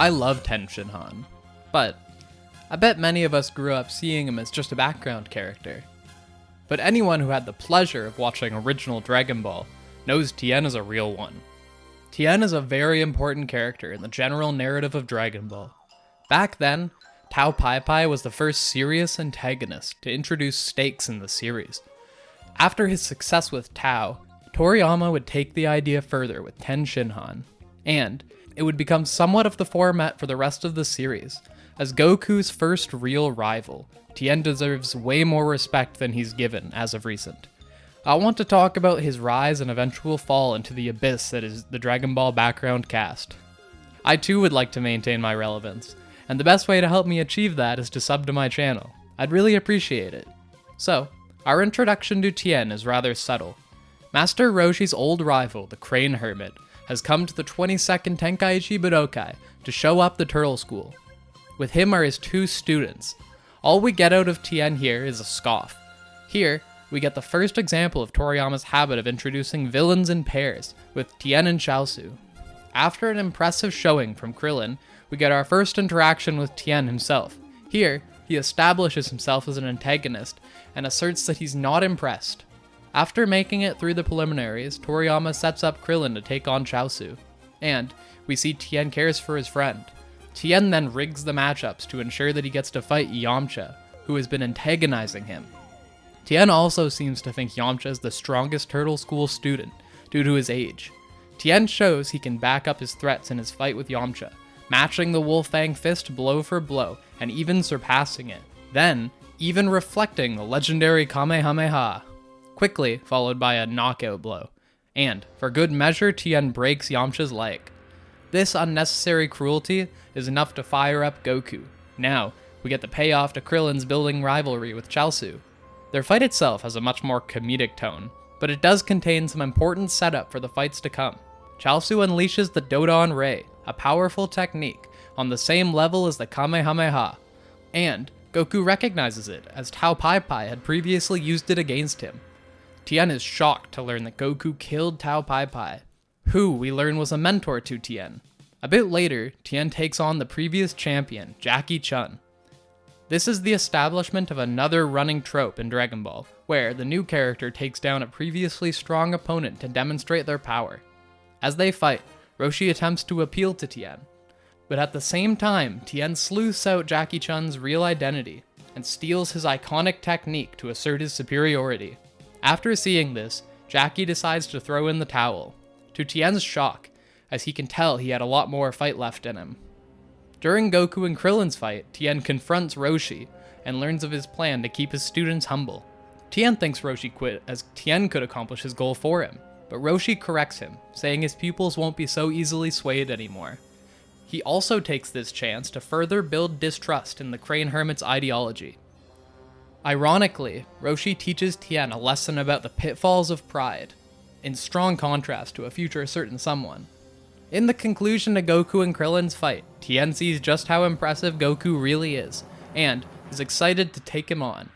I love Tenshinhan, but I bet many of us grew up seeing him as just a background character. But anyone who had the pleasure of watching original Dragon Ball knows Tien is a real one. Tien is a very important character in the general narrative of Dragon Ball. Back then, Tao Pai Pai was the first serious antagonist to introduce stakes in the series. After his success with Tao, Toriyama would take the idea further with Tenshinhan, and it would become somewhat of the format for the rest of the series. As Goku's first real rival, Tien deserves way more respect than he's given as of recent. I want to talk about his rise and eventual fall into the abyss that is the Dragon Ball background cast. I too would like to maintain my relevance, and the best way to help me achieve that is to sub to my channel. I'd really appreciate it. So, our introduction to Tien is rather subtle. Master Roshi's old rival, the Crane Hermit, has come to the 22nd Tenkaichi Budokai to show up the Turtle School. With him are his two students. All we get out of Tien here is a scoff. Here, we get the first example of Toriyama's habit of introducing villains in pairs, with Tien and Chaozu. After an impressive showing from Krillin, we get our first interaction with Tien himself. Here, he establishes himself as an antagonist, and asserts that he's not impressed. After making it through the preliminaries, Toriyama sets up Krillin to take on Chaozu, and we see Tien cares for his friend. Tien then rigs the matchups to ensure that he gets to fight Yamcha, who has been antagonizing him. Tien also seems to think Yamcha is the strongest Turtle School student, due to his age. Tien shows he can back up his threats in his fight with Yamcha, matching the Wolf Fang fist blow for blow, and even surpassing it. Then, even reflecting the legendary Kamehameha, quickly followed by a knockout blow. And, for good measure, Tien breaks Yamcha's leg. This unnecessary cruelty is enough to fire up Goku. Now, we get the payoff to Krillin's building rivalry with Chaozu. Their fight itself has a much more comedic tone, but it does contain some important setup for the fights to come. Chaozu unleashes the Dodon Ray, a powerful technique, on the same level as the Kamehameha, and Goku recognizes it, as Tao Pai Pai had previously used it against him. Tien is shocked to learn that Goku killed Tao Pai Pai, who we learn was a mentor to Tien. A bit later, Tien takes on the previous champion, Jackie Chun. This is the establishment of another running trope in Dragon Ball, where the new character takes down a previously strong opponent to demonstrate their power. As they fight, Roshi attempts to appeal to Tien, but at the same time, Tien sleuths out Jackie Chun's real identity and steals his iconic technique to assert his superiority. After seeing this, Jackie decides to throw in the towel, to Tien's shock, as he can tell he had a lot more fight left in him. During Goku and Krillin's fight, Tien confronts Roshi and learns of his plan to keep his students humble. Tien thinks Roshi quit as Tien could accomplish his goal for him, but Roshi corrects him, saying his pupils won't be so easily swayed anymore. He also takes this chance to further build distrust in the Crane Hermit's ideology. Ironically, Roshi teaches Tien a lesson about the pitfalls of pride, in strong contrast to a future certain someone. In the conclusion to Goku and Krillin's fight, Tien sees just how impressive Goku really is, and is excited to take him on.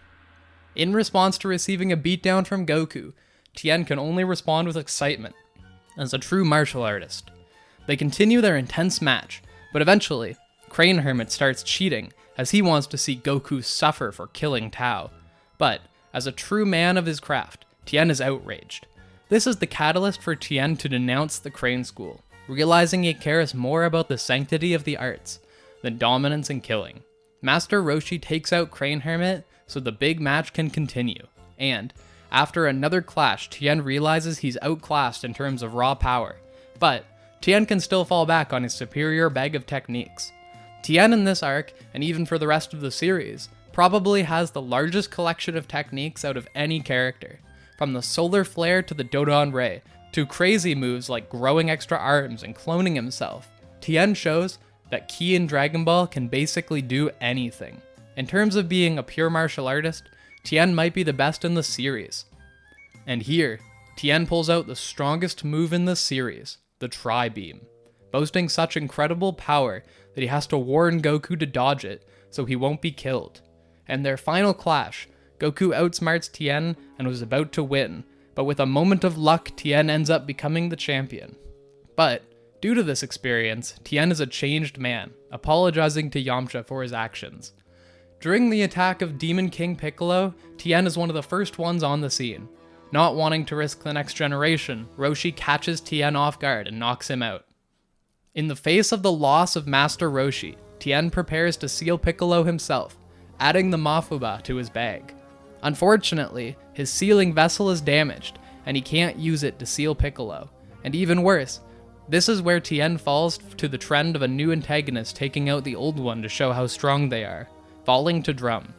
In response to receiving a beatdown from Goku, Tien can only respond with excitement, as a true martial artist. They continue their intense match, but eventually, Crane Hermit starts cheating, as he wants to see Goku suffer for killing Tao. But, as a true man of his craft, Tien is outraged. This is the catalyst for Tien to denounce the Crane School, realizing he cares more about the sanctity of the arts than dominance and killing. Master Roshi takes out Crane Hermit so the big match can continue, and, after another clash, Tien realizes he's outclassed in terms of raw power, but Tien can still fall back on his superior bag of techniques. Tien in this arc, and even for the rest of the series, probably has the largest collection of techniques out of any character, from the solar flare to the Dodon Ray, to crazy moves like growing extra arms and cloning himself. Tien shows that Ki in Dragon Ball can basically do anything. In terms of being a pure martial artist, Tien might be the best in the series. And here, Tien pulls out the strongest move in the series, the Tri-Beam, boasting such incredible power that he has to warn Goku to dodge it so he won't be killed. And their final clash, Goku outsmarts Tien and was about to win, but with a moment of luck, Tien ends up becoming the champion. But, Due to this experience, Tien is a changed man, apologizing to Yamcha for his actions. During the attack of Demon King Piccolo, Tien is one of the first ones on the scene. Not wanting to risk the next generation, Roshi catches Tien off guard and knocks him out. In the face of the loss of Master Roshi, Tien prepares to seal Piccolo himself, adding the Mafuba to his bag. Unfortunately, his sealing vessel is damaged, and he can't use it to seal Piccolo. And even worse, this is where Tien falls to the trend of a new antagonist taking out the old one to show how strong they are, falling to Drum.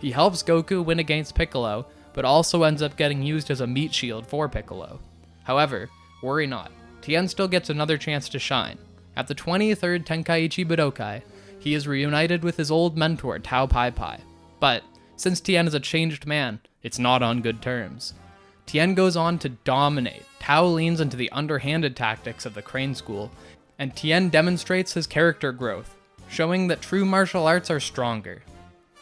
He helps Goku win against Piccolo, but also ends up getting used as a meat shield for Piccolo. However, worry not, Tien still gets another chance to shine. At the 23rd Tenkaichi Budokai, he is reunited with his old mentor Tao Pai Pai. But, since Tien is a changed man, it's not on good terms. Tien goes on to dominate, Tao leans into the underhanded tactics of the Crane School, and Tien demonstrates his character growth, showing that true martial arts are stronger.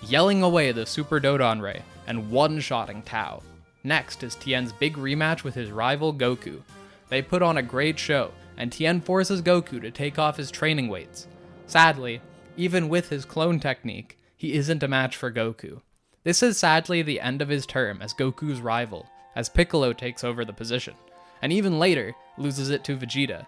Yelling away the Super Dodon Ray, and one-shotting Tao. Next is Tien's big rematch with his rival Goku. They put on a great show, and Tien forces Goku to take off his training weights. Sadly, even with his clone technique, he isn't a match for Goku. This is sadly the end of his term as Goku's rival, as Piccolo takes over the position, and even later, loses it to Vegeta.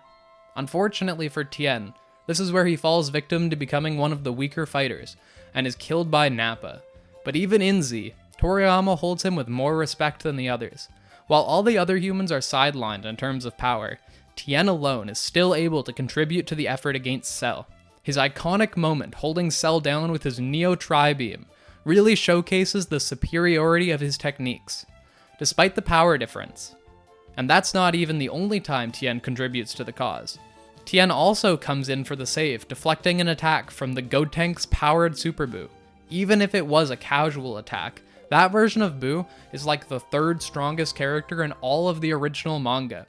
Unfortunately for Tien, this is where he falls victim to becoming one of the weaker fighters, and is killed by Nappa. But even in Z, Toriyama holds him with more respect than the others. While all the other humans are sidelined in terms of power, Tien alone is still able to contribute to the effort against Cell. His iconic moment holding Cell down with his Neo Tri-Beam really showcases the superiority of his techniques, despite the power difference. And that's not even the only time Tien contributes to the cause. Tien also comes in for the save, deflecting an attack from the Gotenk's powered Super Buu. Even if it was a casual attack, that version of Buu is like the third strongest character in all of the original manga.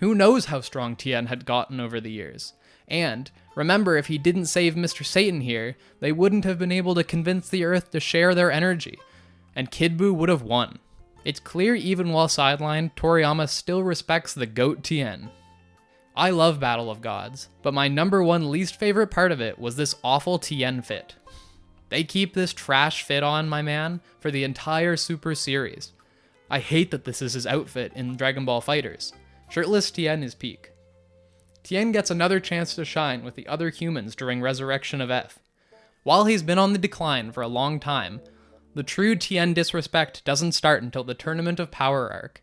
Who knows how strong Tien had gotten over the years? And, remember, if he didn't save Mr. Satan here, they wouldn't have been able to convince the Earth to share their energy, and Kid Buu would have won. It's clear even while sidelined, Toriyama still respects the GOAT Tien. I love Battle of Gods, but my number one least favorite part of it was this awful Tien fit. They keep this trash fit on, my man, for the entire Super series. I hate that this is his outfit in Dragon Ball FighterZ. Shirtless Tien is peak. Tien gets another chance to shine with the other humans during Resurrection of F. While he's been on the decline for a long time, the true Tien disrespect doesn't start until the Tournament of Power arc.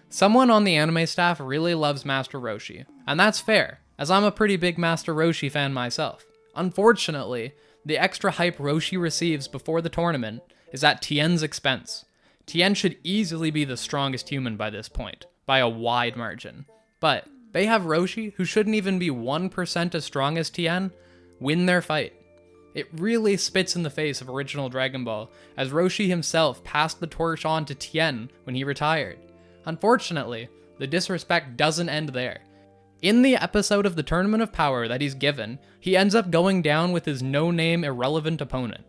Someone on the anime staff really loves Master Roshi, and that's fair, as I'm a pretty big Master Roshi fan myself. Unfortunately, the extra hype Roshi receives before the tournament is at Tien's expense. Tien should easily be the strongest human by this point, by a wide margin. But they have Roshi, who shouldn't even be 1% as strong as Tien, win their fight. It really spits in the face of original Dragon Ball, as Roshi himself passed the torch on to Tien when he retired. Unfortunately, the disrespect doesn't end there. In the episode of the Tournament of Power that he's given, he ends up going down with his no-name irrelevant opponent.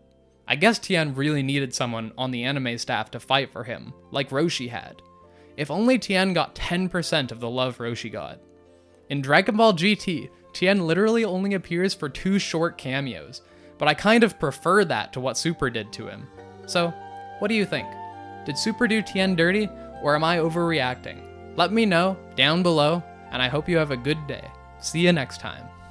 I guess Tien really needed someone on the anime staff to fight for him, like Roshi had. If only Tien got 10% of the love Roshi got. In Dragon Ball GT, Tien literally only appears for 2 short cameos, but I kind of prefer that to what Super did to him. So, what do you think? Did Super do Tien dirty, or am I overreacting? Let me know down below, and I hope you have a good day. See you next time.